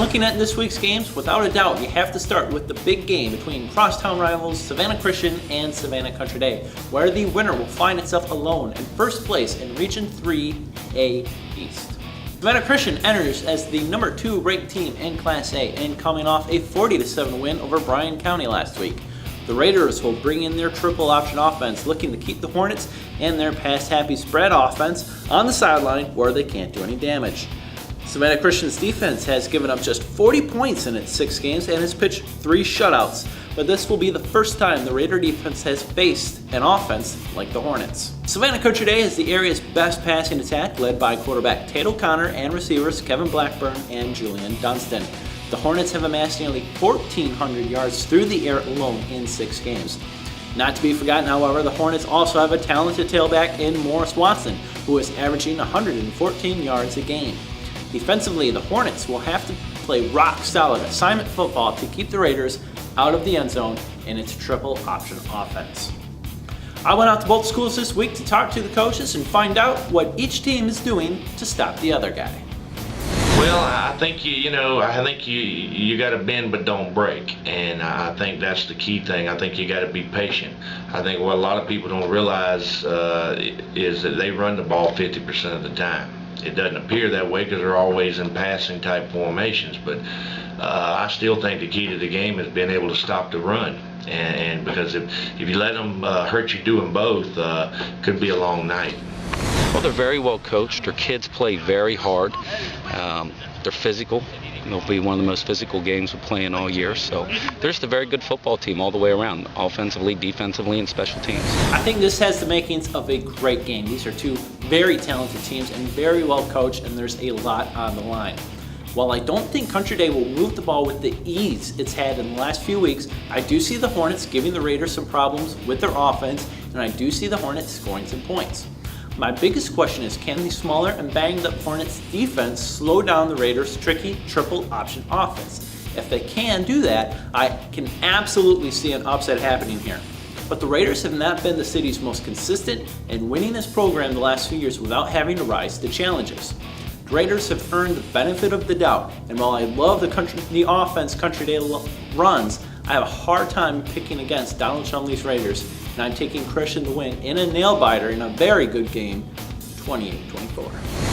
looking at this week's games, without a doubt, you have to start with the big game between crosstown rivals Savannah Christian and Savannah Country Day, where the winner will find itself alone in first place in Region 3A East. Savannah Christian enters as the number 2 ranked team in Class A and coming off a 40-7 win over Bryan County last week. The Raiders will bring in their triple option offense, looking to keep the Hornets and their pass-happy spread offense on the sideline where they can't do any damage. Savannah Christian's defense has given up just 40 points in its 6 games and has pitched 3 shutouts, but this will be the first time the Raider defense has faced an offense like the Hornets. Savannah Country Day is the area's best passing attack, led by quarterback Tate O'Connor and receivers Kevin Blackburn and Julian Dunstan. The Hornets have amassed nearly 1,400 yards through the air alone in 6 games. Not to be forgotten, however, the Hornets also have a talented tailback in Morris Watson, who is averaging 114 yards a game. Defensively, the Hornets will have to play rock-solid assignment football to keep the Raiders out of the end zone in its triple option offense. I went out to both schools this week to talk to the coaches and find out what each team is doing to stop the other guy. Well, I think you got to bend but don't break, and I think that's the key thing. I think you got to be patient. I think what a lot of people don't realize is that they run the ball 50% of the time. It doesn't appear that way because they're always in passing type formations, but I still think the key to the game is being able to stop the run, and because if you let them hurt you doing both, could be a long night. Well, they're very well coached. Their kids play very hard. They're physical. It'll be one of the most physical games we're playing all year. So they're just a very good football team all the way around, offensively, defensively, and special teams. I think this has the makings of a great game. These are 2 very talented teams and very well coached, and there's a lot on the line. While I don't think Country Day will move the ball with the ease it's had in the last few weeks, I do see the Hornets giving the Raiders some problems with their offense, and I do see the Hornets scoring some points. My biggest question is, can the smaller and banged up Hornets defense slow down the Raiders' tricky triple option offense? If they can do that, I can absolutely see an upset happening here. But the Raiders have not been the city's most consistent in winning this program the last few years without having to rise to challenges. The Raiders have earned the benefit of the doubt, and while I love the offense Country Day runs, I have a hard time picking against Donald Chumley's Raiders, and I'm taking Christian to win in a nail-biter in a very good game, 28-24.